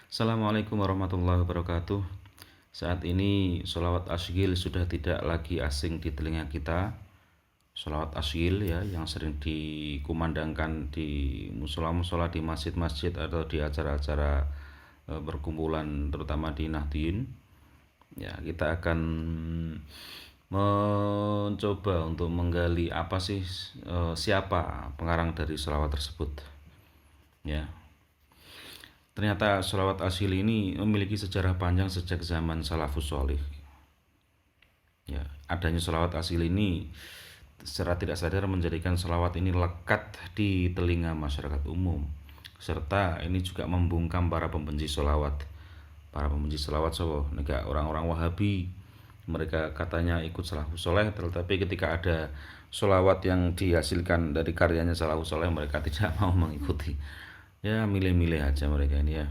Assalamualaikum warahmatullahi wabarakatuh. Saat ini sholawat asyil sudah tidak lagi asing di telinga kita. Sholawat asyil ya yang sering dikumandangkan di musola-musola, di masjid-masjid atau di acara-acara perkumpulan terutama di Nahdien. Ya, kita akan mencoba untuk menggali apa sih siapa pengarang dari sholawat tersebut. Ya, ternyata sholawat asyil ini memiliki sejarah panjang sejak zaman salafus sholih. Ya, adanya sholawat asyil ini secara tidak sadar menjadikan sholawat ini lekat di telinga masyarakat umum. Serta ini juga membungkam para pembenci sholawat. Para pembenci sholawat negara orang-orang Wahabi, mereka katanya ikut salafus soleh, tetapi ketika ada sholawat yang dihasilkan dari karyanya salafus soleh, mereka tidak mau mengikuti. Ya, milih-milih aja mereka ini ya,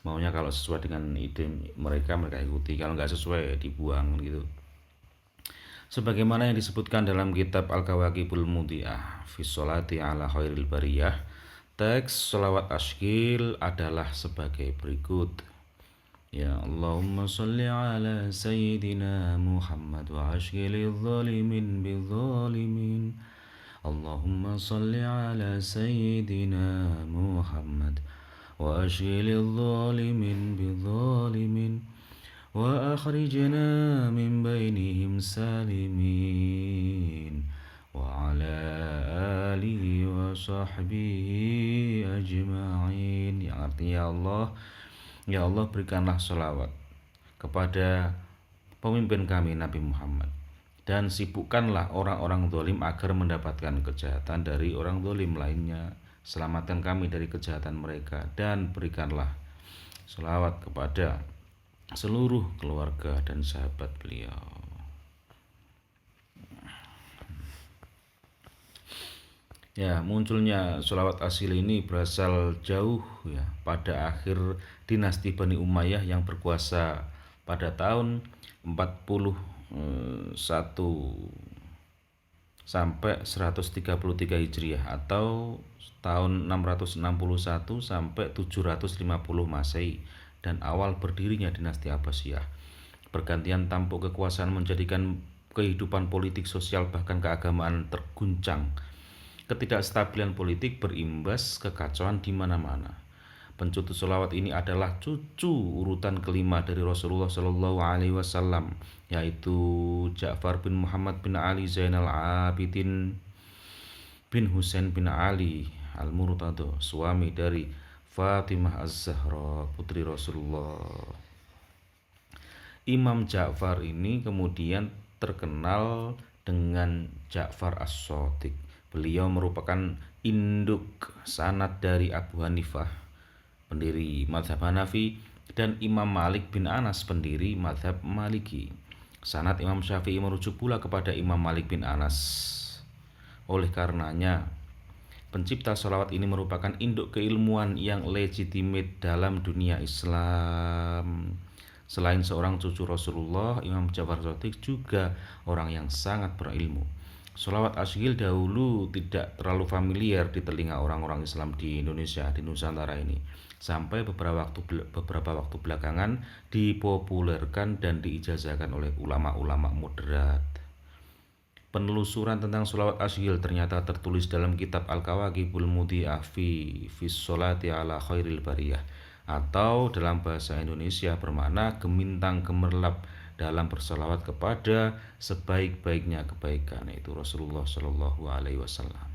maunya kalau sesuai dengan ide mereka ikuti, kalau nggak sesuai dibuang gitu. Sebagaimana yang disebutkan dalam kitab Al-Kawakibul Mudhi'ah fi sholati ala khairil bariyah, teks sholawat asyil adalah sebagai berikut. Ya Allahumma salli ala sayyidina Muhammad wa ashghilil zalimin bil zalimin. Allahumma salli ala sayyidina Muhammad wa ashghilil zalimin bil zalimin wa akhrijna min bainihim salimin wa ala alihi wa sahbihi ajma'in. Yang artinya ya Allah berikanlah sholawat kepada pemimpin kami Nabi Muhammad, dan sibukkanlah orang-orang zalim agar mendapatkan kejahatan dari orang zalim lainnya. Selamatkan kami dari kejahatan mereka, dan berikanlah sholawat kepada seluruh keluarga dan sahabat beliau. Ya, munculnya sholawat asyil ini berasal jauh ya pada akhir dinasti Bani Umayyah yang berkuasa pada tahun 41 sampai 133 Hijriah atau tahun 661 sampai 750 Masehi, dan awal berdirinya dinasti Abbasiyah. Pergantian tampuk kekuasaan menjadikan kehidupan politik, sosial, bahkan keagamaan terguncang. Ketidakstabilan politik berimbas kekacauan di mana-mana. Pencetus sholawat ini adalah cucu urutan kelima dari Rasulullah Shallallahu Alaihi Wasallam, yaitu Ja'far bin Muhammad bin Ali Zainal Abidin bin Husain bin Ali Al-Murtado, suami dari Fatimah Az-Zahra, putri Rasulullah. Imam Ja'far ini kemudian terkenal dengan Ja'far As-Shadiq. Beliau merupakan induk sanad dari Abu Hanifah, pendiri mazhab Hanafi, dan Imam Malik bin Anas, pendiri mazhab Maliki. Sanad Imam Syafi'i merujuk pula kepada Imam Malik bin Anas. Oleh karenanya, pencipta sholawat ini merupakan induk keilmuan yang legitimate dalam dunia Islam. Selain seorang cucu Rasulullah, Imam Ja'far Shadiq juga orang yang sangat berilmu. Sholawat asyil dahulu tidak terlalu familiar di telinga orang-orang Islam di Indonesia, di Nusantara ini, sampai beberapa waktu belakangan dipopulerkan dan diijazahkan oleh ulama-ulama moderat. Penelusuran tentang sholawat asyil ternyata tertulis dalam kitab Al-Kawakibul Mudhi'ah fi sholati ala khairil bariyah, atau dalam bahasa Indonesia bermakna gemintang gemerlap dalam bersalawat kepada sebaik-baiknya kebaikan, yaitu Rasulullah Shallallahu Alaihi Wasallam.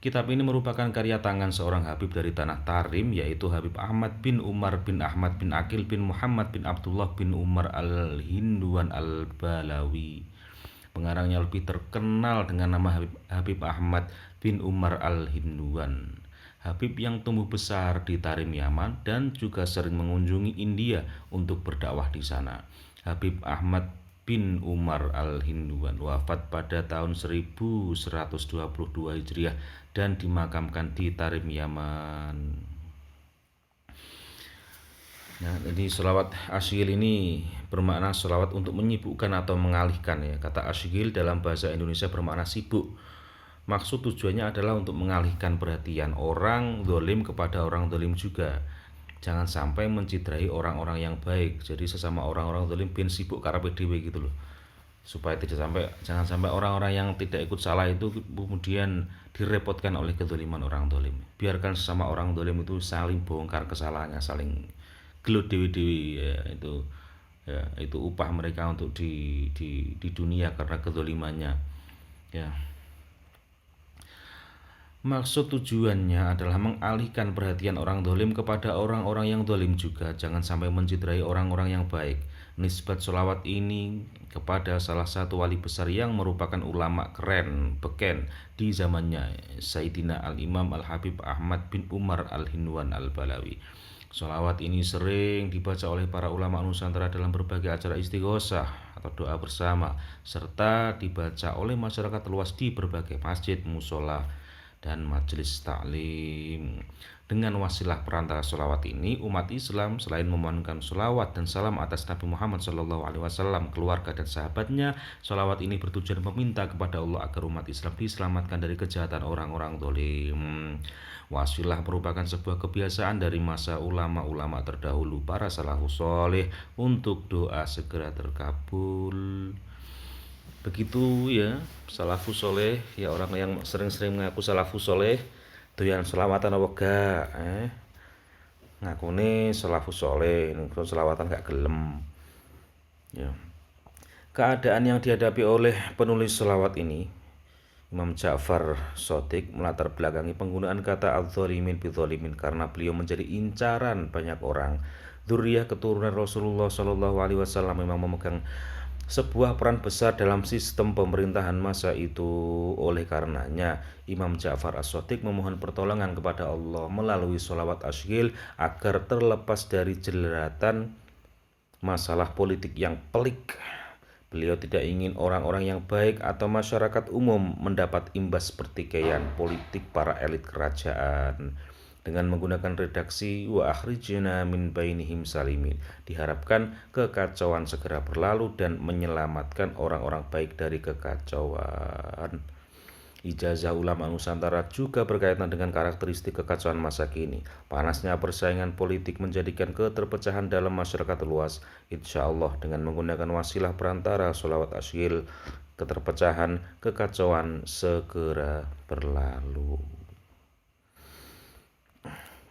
Kitab ini merupakan karya tangan seorang Habib dari tanah Tarim, yaitu Habib Ahmad bin Umar bin Ahmad bin Akil bin Muhammad bin Abdullah bin Umar al-Hinduan al-Balawi. Pengarangnya lebih terkenal dengan nama Habib Ahmad bin Umar al-Hinduan. Habib yang tumbuh besar di Tarim, Yaman, dan juga sering mengunjungi India untuk berdakwah di sana. Habib Ahmad bin Umar al-Hinduan wafat pada tahun 1122 Hijriah dan dimakamkan di Tarim, Yaman. Nah, jadi sholawat asyil ini bermakna sholawat untuk menyibukkan atau mengalihkan ya. Kata asyil dalam bahasa Indonesia bermakna sibuk. Maksud tujuannya adalah untuk mengalihkan perhatian orang zalim kepada orang zalim juga. Jangan sampai mencidrai orang-orang yang baik. Jadi sesama orang-orang zalim ben sibuk karepe dhewe gitu loh. Supaya jangan sampai orang-orang yang tidak ikut salah itu kemudian direpotkan oleh kezaliman orang zalim. Biarkan sesama orang zalim itu saling bongkar kesalahannya, saling gelut dewi-dewi, ya, itu upah mereka untuk di dunia karena kezalimannya, ya. Maksud tujuannya adalah mengalihkan perhatian orang dolim kepada orang-orang yang dolim juga. Jangan sampai mencederai orang-orang yang baik. Nisbat sholawat ini kepada salah satu wali besar yang merupakan ulama keren, beken di zamannya, Sayyidina Al-Imam Al-Habib Ahmad bin Umar Al-Hinwan Al-Balawi. Sholawat ini sering dibaca oleh para ulama Nusantara dalam berbagai acara istighosah atau doa bersama, serta dibaca oleh masyarakat luas di berbagai masjid, musola, dan majelis taklim. Dengan wasilah perantara sholawat ini, umat Islam selain memohonkan sholawat dan salam atas Nabi Muhammad SAW, keluarga dan sahabatnya, sholawat ini bertujuan meminta kepada Allah agar umat Islam diselamatkan dari kejahatan orang-orang zalim. Wasilah merupakan sebuah kebiasaan dari masa ulama-ulama terdahulu, para salafus soleh, untuk doa segera terkabul. Begitu ya, salafus soleh, ya, orang yang sering-sering mengaku salafus soleh doyan selawatan apa gak, ngakune salafus soleh selawatan gak gelem, ya. Keadaan yang dihadapi oleh penulis selawat ini, Imam Ja'far Shadiq, melatar belakangi penggunaan kata adz-dzalimin bidzalimin karena beliau menjadi incaran banyak orang. Dzurriyyah keturunan Rasulullah SAW memang memegang sebuah peran besar dalam sistem pemerintahan masa itu. Oleh karenanya, Imam Ja'far As-Shadiq memohon pertolongan kepada Allah melalui sholawat asyghil agar terlepas dari jeratan masalah politik yang pelik. Beliau tidak ingin orang-orang yang baik atau masyarakat umum mendapat imbas pertikaian politik para elit kerajaan. Dengan menggunakan redaksi wa akhrijna min bainihim salimin, diharapkan kekacauan segera berlalu dan menyelamatkan orang-orang baik dari kekacauan. Ijazah ulama Nusantara juga berkaitan dengan karakteristik kekacauan masa kini. Panasnya persaingan politik menjadikan keterpecahan dalam masyarakat luas. Insya Allah dengan menggunakan wasilah perantara sholawat asyghil, keterpecahan, kekacauan segera berlalu.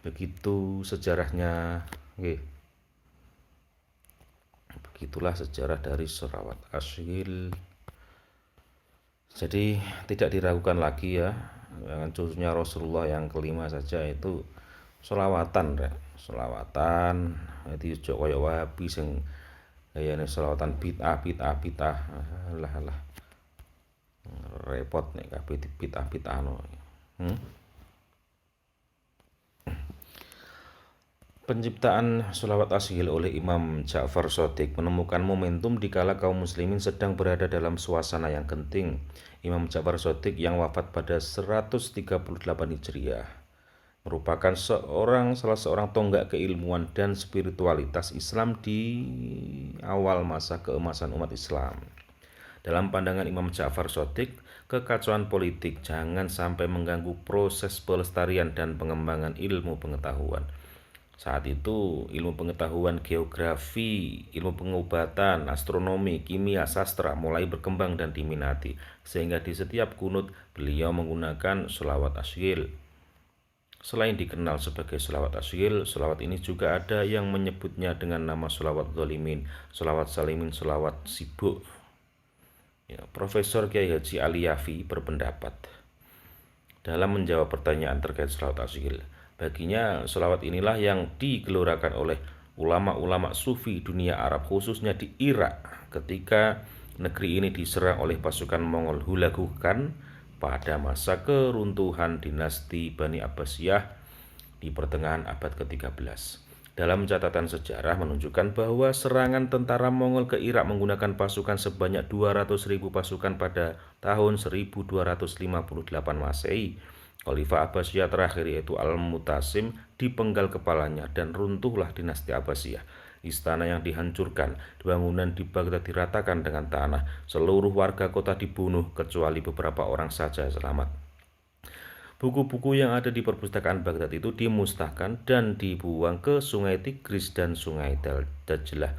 Begitu sejarahnya. Begitulah sejarah dari sholawat asyghil. Jadi tidak diragukan lagi ya, khususnya Rasulullah yang kelima saja itu sholawatan, ya. Sholawatan itu juga kaya Wahabi sing gayane sholawatan bid'ah. Lah repot nek kabeh bid'ah-bid'ahno. Penciptaan sholawat asyghil oleh Imam Ja'far Shadiq menemukan momentum dikala kaum muslimin sedang berada dalam suasana yang genting. Imam Ja'far Shadiq yang wafat pada 138 Hijriah merupakan salah seorang tonggak keilmuan dan spiritualitas Islam di awal masa keemasan umat Islam. Dalam pandangan Imam Ja'far Shadiq, kekacauan politik jangan sampai mengganggu proses pelestarian dan pengembangan ilmu pengetahuan. Saat itu ilmu pengetahuan geografi, ilmu pengobatan, astronomi, kimia, sastra mulai berkembang dan diminati, sehingga di setiap kunut beliau menggunakan sholawat asyghil. Selain dikenal sebagai sholawat asyghil, sholawat ini juga ada yang menyebutnya dengan nama sholawat dzalimin, sholawat salimin, sholawat sibuk. Ya, Profesor Kiai Haji Ali Yafi berpendapat dalam menjawab pertanyaan terkait sholawat asyghil, baginya sholawat inilah yang digelorakan oleh ulama-ulama sufi dunia Arab, khususnya di Irak ketika negeri ini diserang oleh pasukan Mongol Hulagu Khan pada masa keruntuhan dinasti Bani Abbasiyah di pertengahan abad ke-13. Dalam catatan sejarah menunjukkan bahwa serangan tentara Mongol ke Irak menggunakan pasukan sebanyak 200.000 pasukan pada tahun 1258 Masehi. Khalifah Abbasiyah terakhir yaitu Al-Mutasim dipenggal kepalanya dan runtuhlah dinasti Abbasiyah. Istana yang dihancurkan, bangunan di Baghdad diratakan dengan tanah, seluruh warga kota dibunuh kecuali beberapa orang saja selamat. Buku-buku yang ada di perpustakaan Baghdad itu dimusnahkan dan dibuang ke Sungai Tigris dan Sungai Dajlah.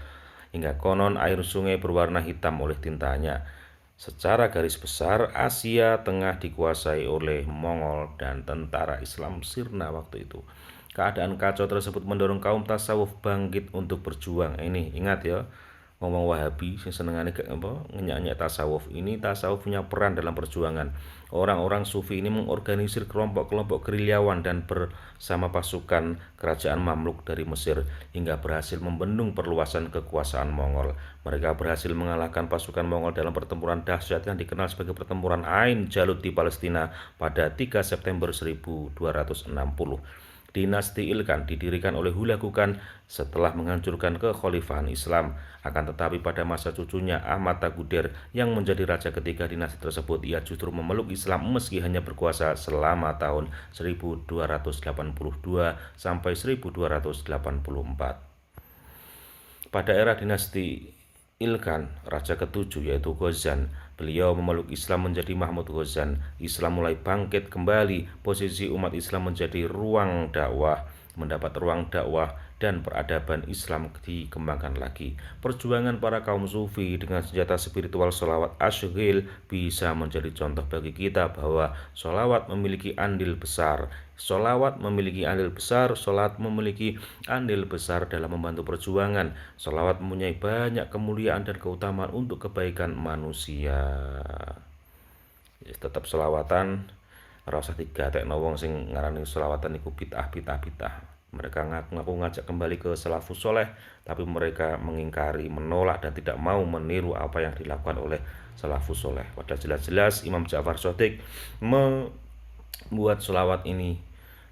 Hingga konon air sungai berwarna hitam oleh tintanya. Secara garis besar, Asia Tengah dikuasai oleh Mongol dan tentara Islam sirna waktu itu. Keadaan kacau tersebut mendorong kaum tasawuf bangkit untuk berjuang. Ini ingat ya, ngomong Wahabi sing senengane ngenyak-nyenyak tasawuf. Ini tasawuf punya peran dalam perjuangan. Orang-orang sufi ini mengorganisir kelompok-kelompok gerilyawan dan bersama pasukan kerajaan Mamluk dari Mesir hingga berhasil membendung perluasan kekuasaan Mongol. Mereka berhasil mengalahkan pasukan Mongol dalam pertempuran dahsyat yang dikenal sebagai pertempuran Ain Jalut di Palestina pada 3 September 1260. Dinasti Ilkhan didirikan oleh Hulagu Khan setelah menghancurkan kekhalifahan Islam. Akan tetapi pada masa cucunya Ahmad Taguder yang menjadi raja ketiga dinasti tersebut, ia justru memeluk Islam meski hanya berkuasa selama tahun 1282 sampai 1284. Pada era dinasti Ilkhan, raja ketujuh yaitu Ghazan, beliau memeluk Islam menjadi Mahmud Ghazan. Islam mulai bangkit kembali, posisi umat Islam menjadi ruang dakwah, mendapat ruang dakwah dan peradaban Islam dikembangkan lagi. Perjuangan para kaum sufi dengan senjata spiritual sholawat asyghil bisa menjadi contoh bagi kita bahwa sholawat memiliki andil besar. Sholawat memiliki andil besar, sholat memiliki andil besar dalam membantu perjuangan. Sholawat mempunyai banyak kemuliaan dan keutamaan untuk kebaikan manusia. Ya, tetap sholawatan, rasa digatekno wong sing ngarani sholawatan iku bid'ah. Mereka ngaku-ngaku ngajak kembali ke salafus soleh, tapi mereka mengingkari, menolak, dan tidak mau meniru apa yang dilakukan oleh salafus soleh. Padahal jelas-jelas Imam Ja'far Shadiq membuat sholawat ini.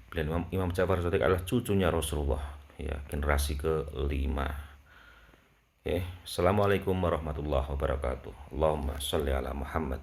Dan Imam Ja'far Shadiq adalah cucunya Rasulullah, ya, generasi ke-5. Assalamualaikum warahmatullahi wabarakatuh. Allahumma sholli ala Muhammad.